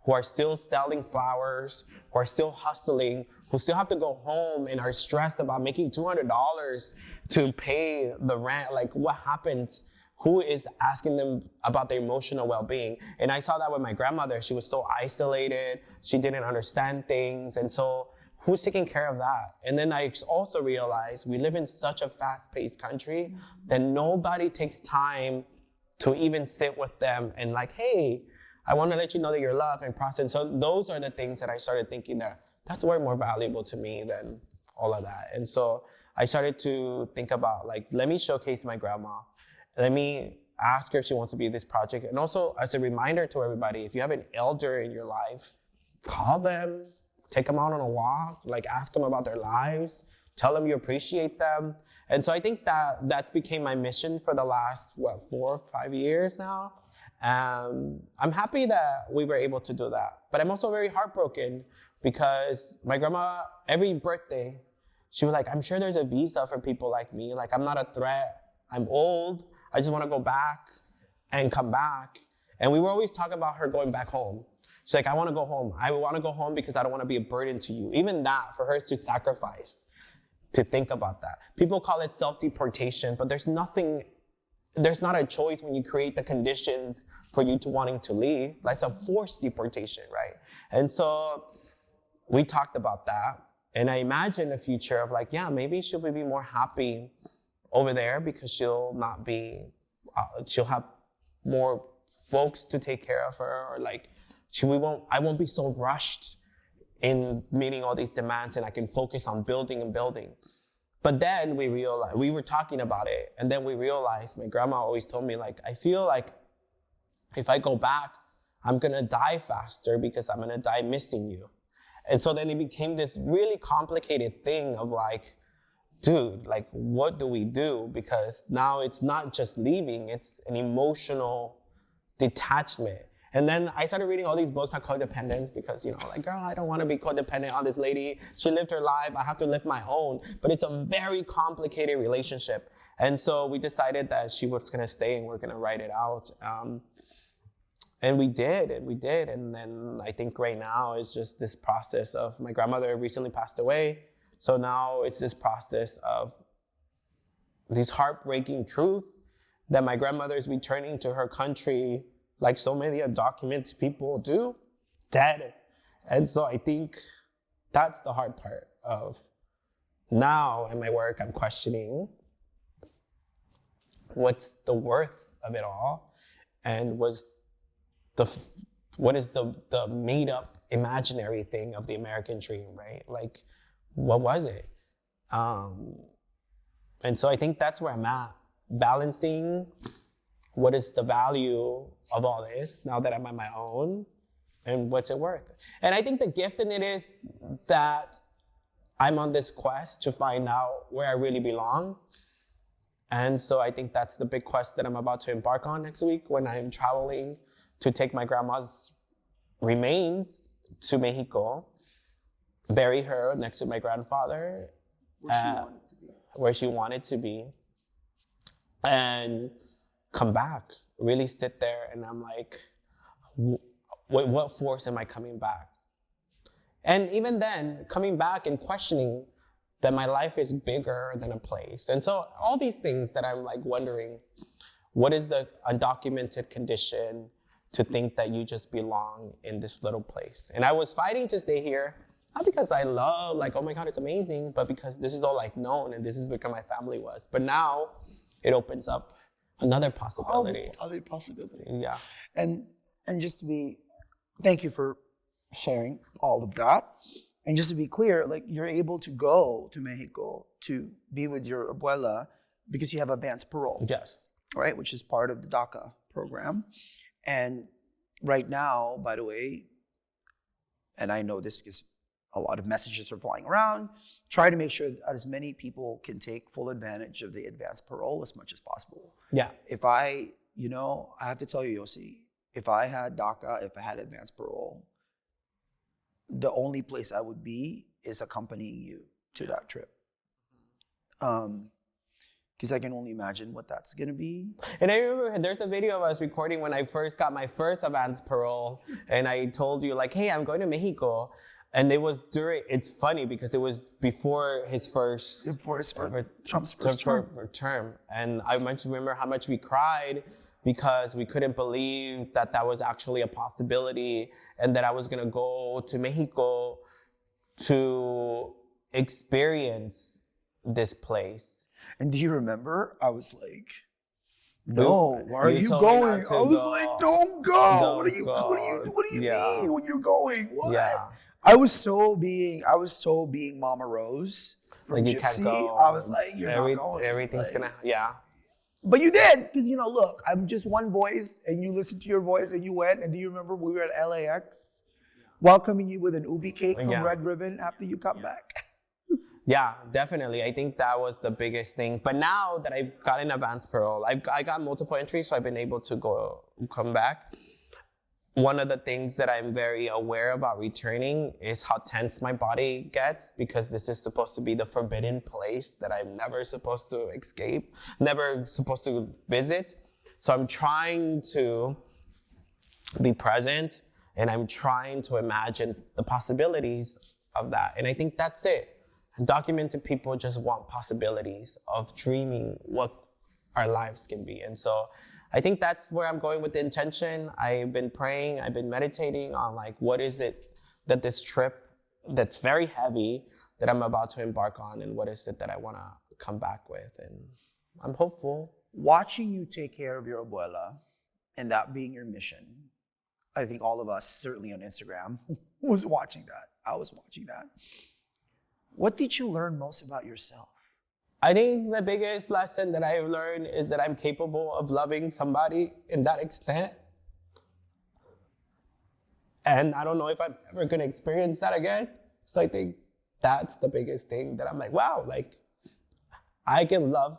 who are still selling flowers, who are still hustling, who still have to go home and are stressed about making $200 to pay the rent? Like, what happens? Who is asking them about their emotional well-being? And I saw that with my grandmother. She was so isolated. She didn't understand things. And so who's taking care of that? And then I also realized we live in such a fast-paced country that nobody takes time to even sit with them and like, hey, I want to let you know that you're loved and processed. So those are the things that I started thinking that's way more valuable to me than all of that. And so I started to think about, like, let me showcase my grandma. Let me ask her if she wants to be in this project. And also, as a reminder to everybody, if you have an elder in your life, call them, take them out on a walk, like ask them about their lives, tell them you appreciate them. And so I think that's became my mission for the last, 4 or 5 years now. I'm happy that we were able to do that. But I'm also very heartbroken because my grandma, every birthday, she was like, I'm sure there's a visa for people like me. Like, I'm not a threat. I'm old. I just want to go back and come back. And we were always talking about her going back home. She's like, I want to go home. I want to go home because I don't want to be a burden to you. Even that, for her to sacrifice, to think about that. People call it self-deportation, but there's not a choice when you create the conditions for you to wanting to leave. That's a forced deportation, right? And so we talked about that. And I imagine the future of like, yeah, maybe she'll be more happy over there because she'll have more folks to take care of her, or like, I won't be so rushed in meeting all these demands and I can focus on building and building. But then we realized, we were talking about it, and then we realized, my grandma always told me, like, I feel like if I go back, I'm gonna die faster because I'm gonna die missing you. And so then it became this really complicated thing of like, dude, like, what do we do? Because now it's not just leaving, it's an emotional detachment. And then I started reading all these books on codependence because, like, girl, I don't want to be codependent on this lady. She lived her life. I have to live my own. But it's a very complicated relationship. And so we decided that she was going to stay and we're going to write it out. And we did. And then I think right now it's just this process of, my grandmother recently passed away. So now it's this process of these heartbreaking truth that my grandmother is returning to her country like so many undocumented people do, dead. And so I think that's the hard part of now in my work, I'm questioning what's the worth of it all, and what is the made up imaginary thing of the American dream, right? Like, what was it? And so I think that's where I'm at, balancing what is the value of all this now that I'm on my own, and what's it worth? And I think the gift in it is that I'm on this quest to find out where I really belong. And so I think that's the big quest that I'm about to embark on next week when I'm traveling to take my grandma's remains to Mexico, bury her next to my grandfather, where she wanted to be, and come back, really sit there. And I'm like, what force am I coming back? And even then, coming back and questioning that my life is bigger than a place. And so all these things that I'm like wondering, what is the undocumented condition to think that you just belong in this little place? And I was fighting to stay here, not because I love, like, oh my God, it's amazing, but because this is all like known and this is where my family was. But now it opens up another possibility. Other possibility. Yeah. And just to be, thank you for sharing all of that. And just to be clear, like, you're able to go to Mexico to be with your abuela because you have advanced parole. Yes. Right, which is part of the DACA program. And right now, by the way, and I know this because a lot of messages are flying around, try to make sure that as many people can take full advantage of the advanced parole as much as possible. Yeah. If I have to tell you, Yosi, if I had DACA, if I had advanced parole, the only place I would be is accompanying you to that trip. Because I can only imagine what that's going to be. And I remember there's a video of us recording when I first got my first advanced parole, and I told you, like, hey, I'm going to Mexico. And it was it's funny because it was before his first... Trump's first term. And I remember how much we cried because we couldn't believe that that was actually a possibility and that I was going to go to Mexico to experience this place. And do you remember? I was like, no, why are you going? I was like, don't go. What do you mean when you're going? What? Yeah. I was so being Mama Rose from like you Gypsy. can't go. I was like, you're not going. Everything's gonna, But you did, because, look, I'm just one voice, and you listened to your voice, and you went. And do you remember we were at LAX, welcoming you with an ubi cake from Red Ribbon after you come back? Yeah, definitely. I think that was the biggest thing. But now that I've gotten advanced parole, I got multiple entries, so I've been able to come back. One of the things that I'm very aware about returning is how tense my body gets, because this is supposed to be the forbidden place that I'm never supposed to escape, never supposed to visit. So I'm trying to be present, and I'm trying to imagine the possibilities of that. And I think that's it. Undocumented people just want possibilities of dreaming what our lives can be. And so I think that's where I'm going with the intention. I've been praying, I've been meditating on, like, what is it that this trip that's very heavy that I'm about to embark on, and what is it that I want to come back with? And I'm hopeful. Watching you take care of your abuela and that being your mission, I think all of us, certainly on Instagram, was watching that. I was watching that. What did you learn most about yourself? I think the biggest lesson that I've learned is that I'm capable of loving somebody in that extent. And I don't know if I'm ever going to experience that again. So I think that's the biggest thing that I'm like, wow, like, I can love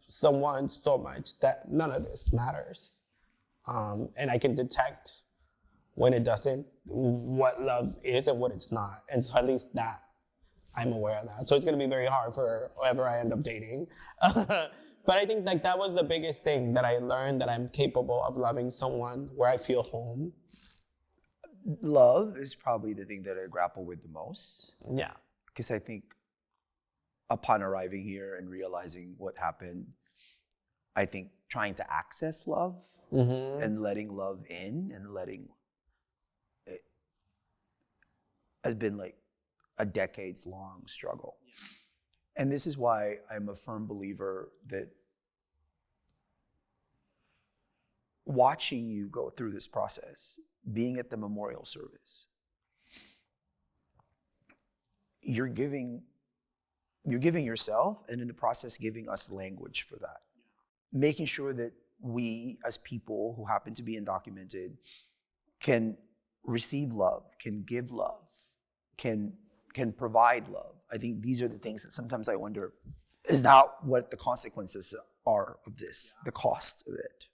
someone so much that none of this matters. And I can detect when it doesn't, what love is and what it's not. And so at least that, I'm aware of that. So it's going to be very hard for whoever I end up dating. But I think, like, that was the biggest thing that I learned, that I'm capable of loving someone where I feel home. Love is probably the thing that I grapple with the most. Yeah. Because I think upon arriving here and realizing what happened, I think trying to access love and letting love in and letting it has been like a decades long struggle. And this is why I'm a firm believer that watching you go through this process, being at the memorial service, you're giving yourself, and in the process giving us language for that. Making sure that we as people who happen to be undocumented can receive love, can give love, can provide love. I think these are the things that sometimes I wonder, is that what the consequences are of this, the cost of it?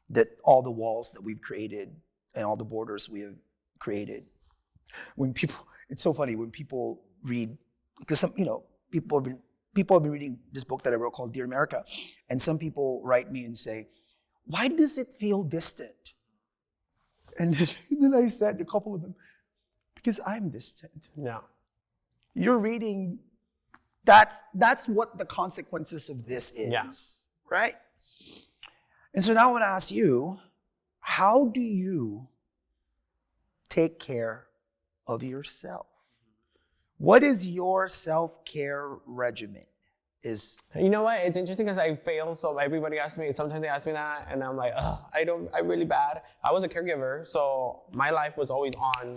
That all the walls that we've created and all the borders we have created, when people, it's so funny when people read, because some, people have been reading this book that I wrote called Dear America, and some people write me and say, why does it feel distant? And then I said to a couple of them, because I'm distant. Yeah. You're reading, that's what the consequences of this is, right? And so now I want to ask you, how do you take care of yourself? What is your self-care regimen? You know what? It's interesting because I fail. So everybody asks me, sometimes they ask me that, and I'm like, I'm really bad. I was a caregiver, so my life was always on.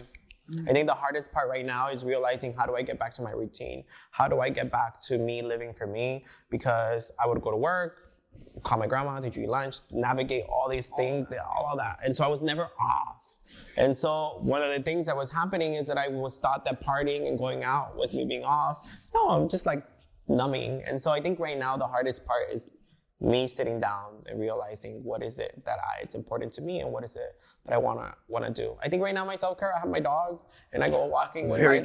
I think the hardest part right now is realizing, how do I get back to my routine? How do I get back to me living for me? Because I would go to work, call my grandma to eat lunch, navigate all these things, all of that. And so I was never off. And so one of the things that was happening is that I was thought that partying and going out was me being off. No, I'm just like numbing. And so I think right now the hardest part is me sitting down and realizing what is it that it's important to me and what is it that I wanna do. I think right now my self-care, I have my dog and I go walking with my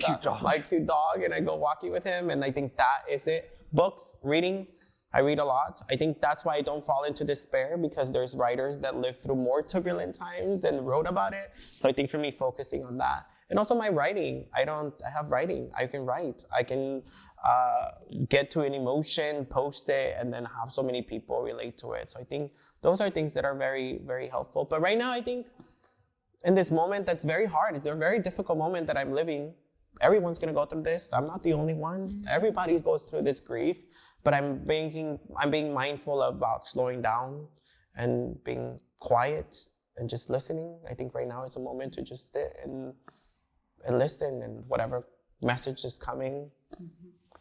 cute dog, and I go walking with him, and I think that is it. Books, reading, I read a lot. I think that's why I don't fall into despair, because there's writers that lived through more turbulent times and wrote about it. So I think for me, focusing on that. And also my writing. I have writing. I can write. I can get to an emotion, post it, and then have so many people relate to it. So I think those are things that are very, very helpful. But right now, I think in this moment, that's very hard. It's a very difficult moment that I'm living. Everyone's gonna go through this. I'm not the only one. Everybody goes through this grief. But I'm being mindful about slowing down and being quiet and just listening. I think right now it's a moment to just sit and listen, and whatever message is coming,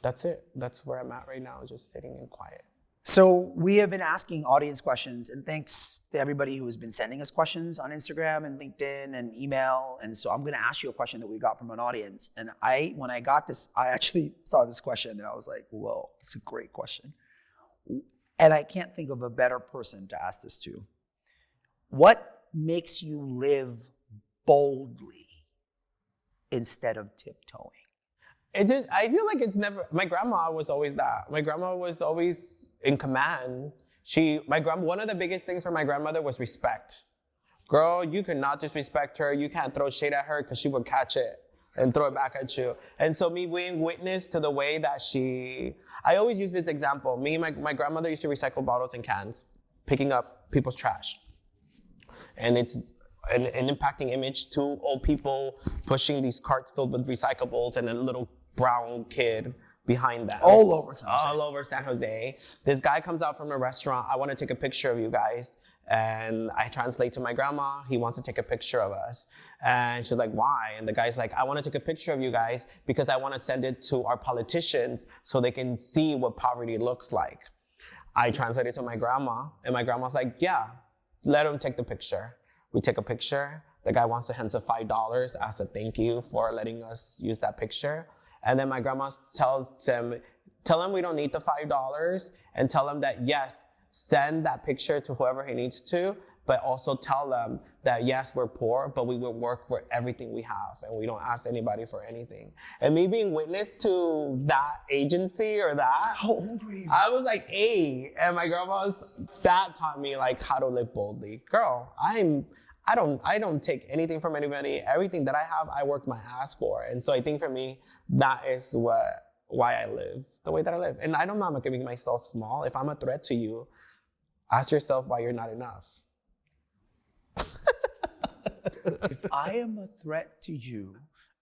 that's it. That's where I'm at right now, just sitting and quiet. So we have been asking audience questions, and thanks to everybody who has been sending us questions on Instagram and LinkedIn and email. And so I'm going to ask you a question that we got from an audience. And when I got this, I actually saw this question and I was like, whoa, it's a great question. And I can't think of a better person to ask this to. What makes you live boldly instead of tiptoeing? I feel like it's never, my grandma was always that. My grandma was always in command. One of the biggest things for my grandmother was respect. Girl, you cannot disrespect her. You can't throw shade at her because she would catch it and throw it back at you. And so me being witness to the way that I always use this example. My grandmother used to recycle bottles and cans, picking up people's trash. And it's an impacting image, two old people pushing these carts filled with recyclables and a little brown kid behind them. All over San Jose. This guy comes out from a restaurant. I want to take a picture of you guys. And I translate to my grandma. He wants to take a picture of us. And she's like, why? And the guy's like, I want to take a picture of you guys because I want to send it to our politicians so they can see what poverty looks like. I translate it to my grandma. And my grandma's like, yeah, let him take the picture. We take a picture. The guy wants to hand us $5 as a thank you for letting us use that picture. And then my grandma tells him, tell him we don't need the $5, and tell him that, yes, send that picture to whoever he needs to, but also tell them that, yes, we're poor, but we will work for everything we have, and we don't ask anybody for anything. And me being witness to that agency or that. How old were you? I was like 8, and my that taught me like how to live boldly. Girl, I don't take anything from anybody. Everything that I have, I work my ass for. And so I think for me, that is why I live the way that I live. And I'm not making myself small. If I'm a threat to you, Ask yourself why you're not enough. If I am a threat to you,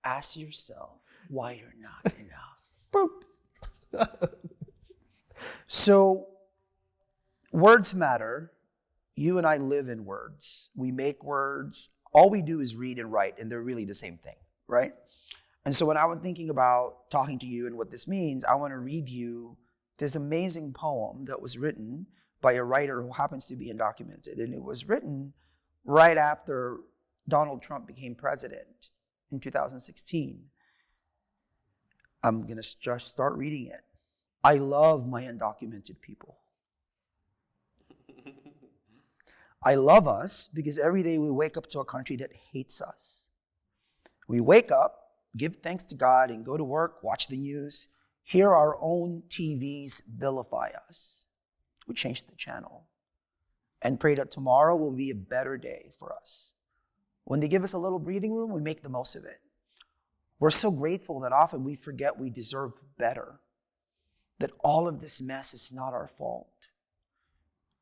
ask yourself why you're not enough. So, words matter. You and I live in words. We make words. All we do is read and write, and they're really the same thing, right? And so when I was thinking about talking to you and what this means, I want to read you this amazing poem that was written by a writer who happens to be undocumented. And it was written right after Donald Trump became president in 2016. I'm going to just start reading it. I love my undocumented people. I love us because every day we wake up to a country that hates us. We wake up, give thanks to God, and go to work, watch the news, hear our own TVs vilify us. We change the channel and pray that tomorrow will be a better day for us. When they give us a little breathing room, we make the most of it. We're so grateful that often we forget we deserve better, that all of this mess is not our fault.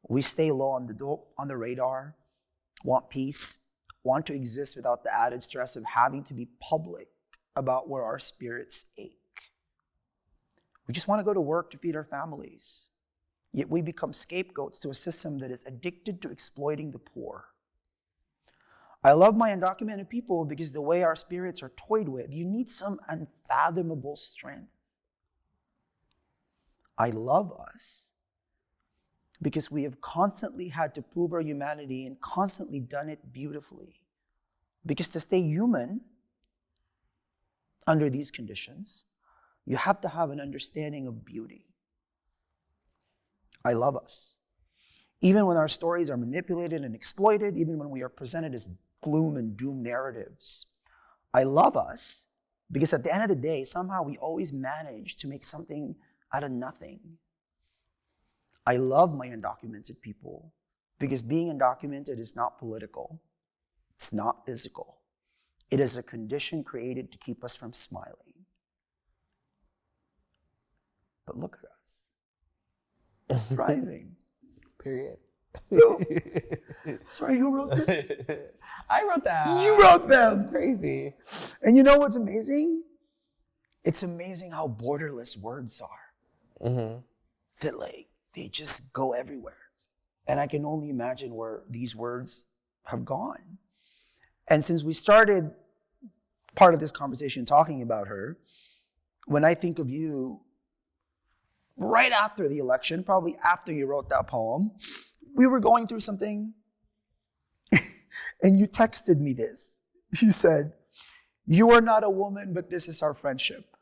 We stay low on the radar, want peace, want to exist without the added stress of having to be public about where our spirits ache. We just want to go to work to feed our families. Yet we become scapegoats to a system that is addicted to exploiting the poor. I love my undocumented people because the way our spirits are toyed with, you need some unfathomable strength. I love us because we have constantly had to prove our humanity and constantly done it beautifully. Because to stay human under these conditions, you have to have an understanding of beauty. I love us. Even when our stories are manipulated and exploited, even when we are presented as gloom and doom narratives, I love us because at the end of the day, somehow we always manage to make something out of nothing. I love my undocumented people because being undocumented is not political. It's not physical. It is a condition created to keep us from smiling. But look at us. Thriving. Period. No. Sorry, who wrote this? I wrote that. You wrote that. That's crazy. And you know what's amazing? It's amazing how borderless words are. Mm-hmm. That they just go everywhere. And I can only imagine where these words have gone. And since we started part of this conversation talking about her, when I think of you, right after the election, probably after you wrote that poem, we were going through something, and you texted me this. You said, "You are not a woman, but this is our friendship."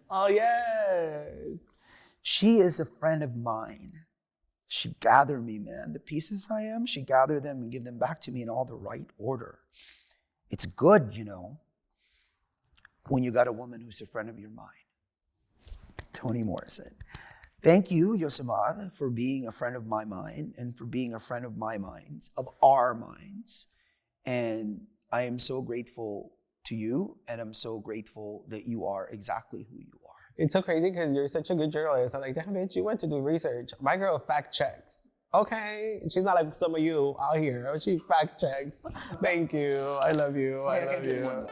Oh, yes. She is a friend of mine. She gathered me, man. The pieces I am, she gathered them and give them back to me in all the right order. It's good, when you got a woman who's a friend of your mind. Toni Morrison. Thank you, Yosimar, for being a friend of my mind and for being a friend of my minds, of our minds. And I am so grateful to you, and I'm so grateful that you are exactly who you are. It's so crazy because you're such a good journalist. I'm like, damn bitch, you went to do research. My girl fact checks. Okay. She's not like some of you out here. She fact checks. Thank you. I love you. I love you.